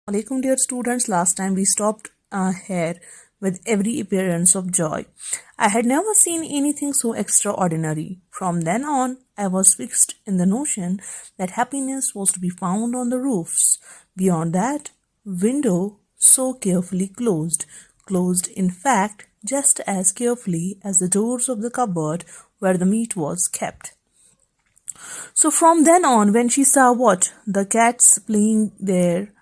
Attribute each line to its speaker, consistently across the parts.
Speaker 1: Alaikum, dear students. Last time we stopped here with every appearance of joy. I had never seen anything so extraordinary. From then on, I was fixed in the notion that happiness was to be found on the roofs. Beyond that, window so carefully closed in fact just as carefully as the doors of the cupboard where the meat was kept. So from then on, when she saw what? The cats playing there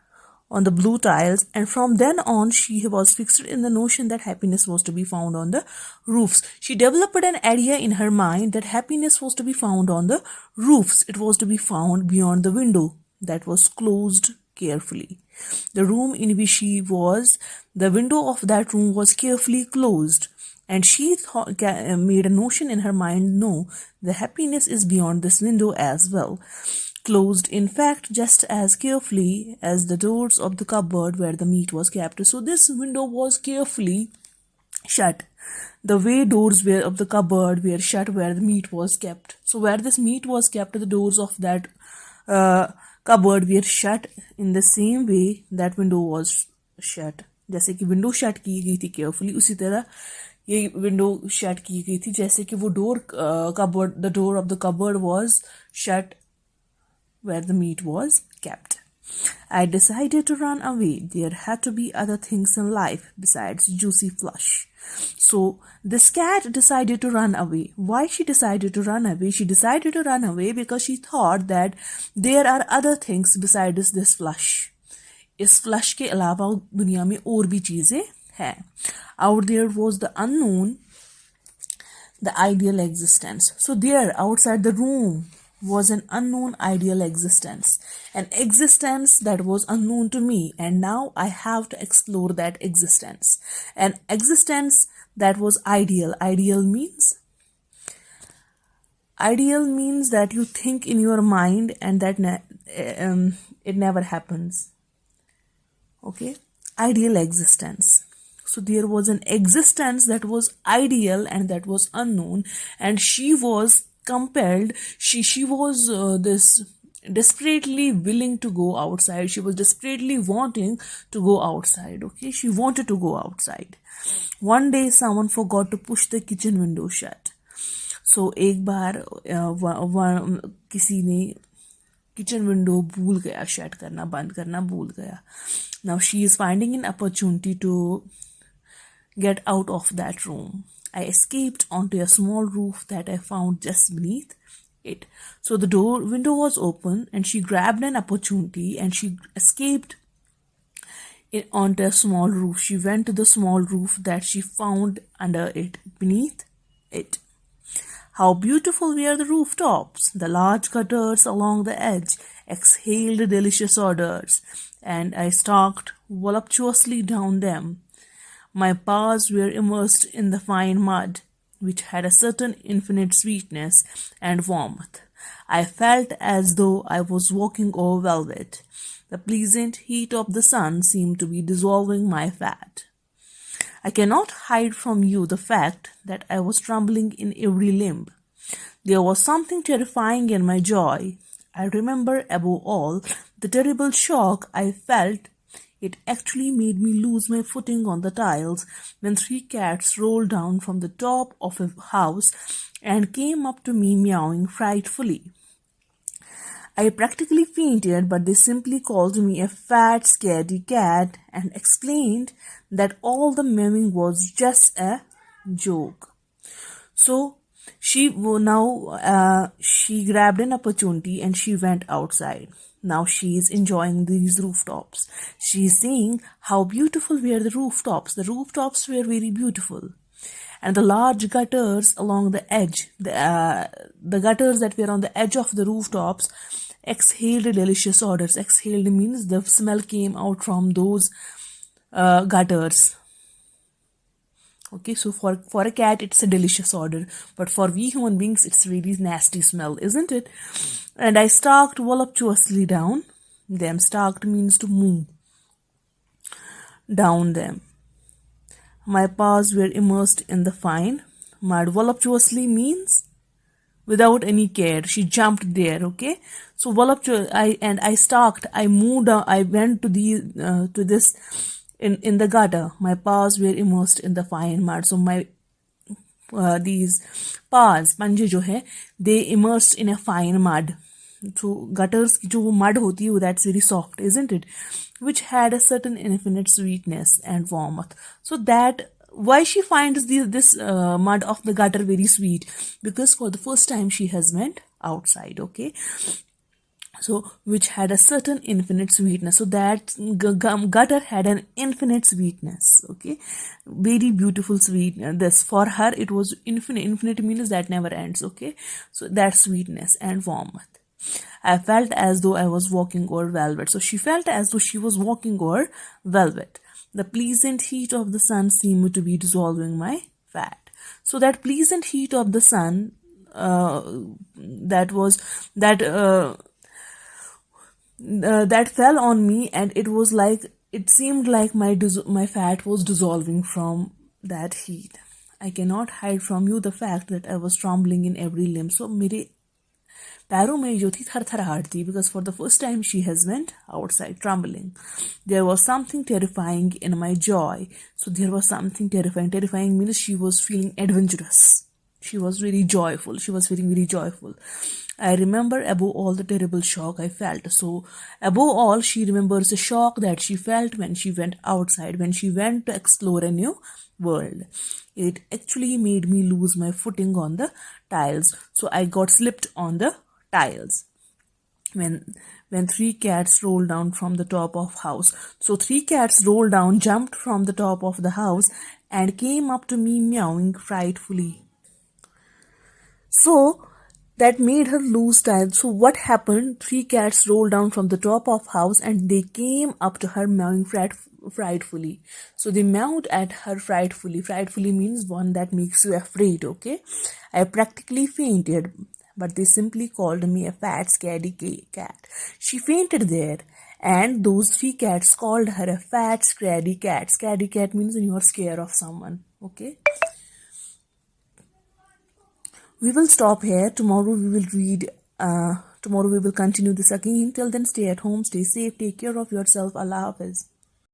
Speaker 1: on the blue tiles, and from then on she was fixed in the notion that happiness was to be found on the roofs. She developed an idea in her mind that happiness was to be found on the roofs. It was to be found beyond the window that was closed carefully. The room in which she was, the window of that room was carefully closed, and she made a notion in her mind, no, the happiness is beyond this window as well, closed in fact just as carefully as the doors of the cupboard where the meat was kept. So this window was carefully shut, the way doors were of the cupboard were shut where the meat was kept. So where this meat was kept, the doors of that cupboard were shut in the same way that window was shut. जैसे कि window shut की गई थी carefully, उसी तरह ये window shut की गई थी जैसे कि वो door cupboard, the door of the cupboard was shut where the meat was kept. I decided to run away. There had to be other things in life besides juicy flesh. So this cat decided to run away. Why she decided to run away? She decided to run away because she thought that there are other things besides this flesh. इस flesh के अलावा दुनिया में और भी चीजें हैं. Out there was the unknown, the ideal existence. So there, outside the room, was an unknown ideal existence, an existence that was unknown to me, and now I have to explore that existence, an existence that was ideal. Ideal means that you think in your mind and that it never happens. Okay, ideal existence. So there was an existence that was ideal and that was unknown, and she was compelled, she was this desperately willing to go outside. She was desperately wanting to go outside. Okay, she wanted to go outside. One day someone forgot to push the kitchen window shut. So एक बार किसी ने kitchen window भूल गया shut करना, बंद करना भूल गया. Now she is finding an opportunity to get out of that room. I escaped onto a small roof that I found just beneath it. So the window was open, and she grabbed an opportunity and she escaped onto a small roof. She went to the small roof that she found under it, beneath it. How beautiful were the rooftops! The large gutters along the edge exhaled delicious odors, and I stalked voluptuously down them. My paws were immersed in the fine mud, which had a certain infinite sweetness and warmth. I felt as though I was walking over velvet. The pleasant heat of the sun seemed to be dissolving my fat. I cannot hide from you the fact that I was trembling in every limb. There was something terrifying in my joy. I remember above all the terrible shock I felt. It actually made me lose my footing on the tiles when 3 cats rolled down from the top of a house and came up to me meowing frightfully. I practically fainted, but they simply called me a fat, scaredy cat and explained that all the meowing was just a joke. So she grabbed an opportunity and she went outside. Now she is enjoying these rooftops. She is saying how beautiful were the rooftops. The rooftops were very beautiful. And the large gutters along the edge, the gutters that were on the edge of the rooftops exhaled delicious odors. Exhaled means the smell came out from those gutters. Okay, so for a cat, it's a delicious odor. But for we human beings, it's really nasty smell, isn't it? And I stalked voluptuously down them. Stalked means to move down them. My paws were immersed in the fine mud. Voluptuously means without any care. She jumped there, okay? So I stalked. I moved. I went to this in the gutter. My paws were immersed in the fine mud. So my these paws पंजे जो है they immersed in a fine mud. So gutters की जो वो mud होती है that's very soft, isn't it? Which had a certain infinite sweetness and warmth. So that why she finds this mud of the gutter very sweet, because for the first time she has went outside. Okay, so which had a certain infinite sweetness. So that gutter had an infinite sweetness. Okay, very beautiful sweet. This for her it was infinite. Infinite means that never ends. Okay, so that sweetness and warmth. I felt as though I was walking over velvet. So she felt as though she was walking over velvet. The pleasant heat of the sun seemed to be dissolving my fat. So that pleasant heat of the sun, that was that that fell on me, and it was like it seemed like my fat was dissolving from that heat. I cannot hide from you the fact that I was trembling in every limb. So मेरे पैरों में जो थी थरथराहट थी, because for the first time she has went outside trembling. There was something terrifying in my joy. So there was something terrifying. Terrifying means she was feeling adventurous. She was very joyful. She was feeling very joyful. I remember above all the terrible shock I felt. So above all, she remembers the shock that she felt when she went outside, when she went to explore a new world. It actually made me lose my footing on the tiles. So I got slipped on the tiles when three cats rolled down from the top of house. So three cats rolled down, jumped from the top of the house, and came up to me meowing frightfully. So that made her lose time. So what happened? Three cats rolled down from the top of house and they came up to her meowing frightfully. So they meowed at her frightfully. Frightfully means one that makes you afraid. Okay, I practically fainted, but they simply called me a fat scaredy cat. She fainted there, and those three cats called her a fat scaredy cat. Scaredy cat means when you are scared of someone. Okay, we will stop here. Tomorrow we will read. Tomorrow we will continue this again. Till then, stay at home, stay safe, take care of yourself. Allah Hafiz.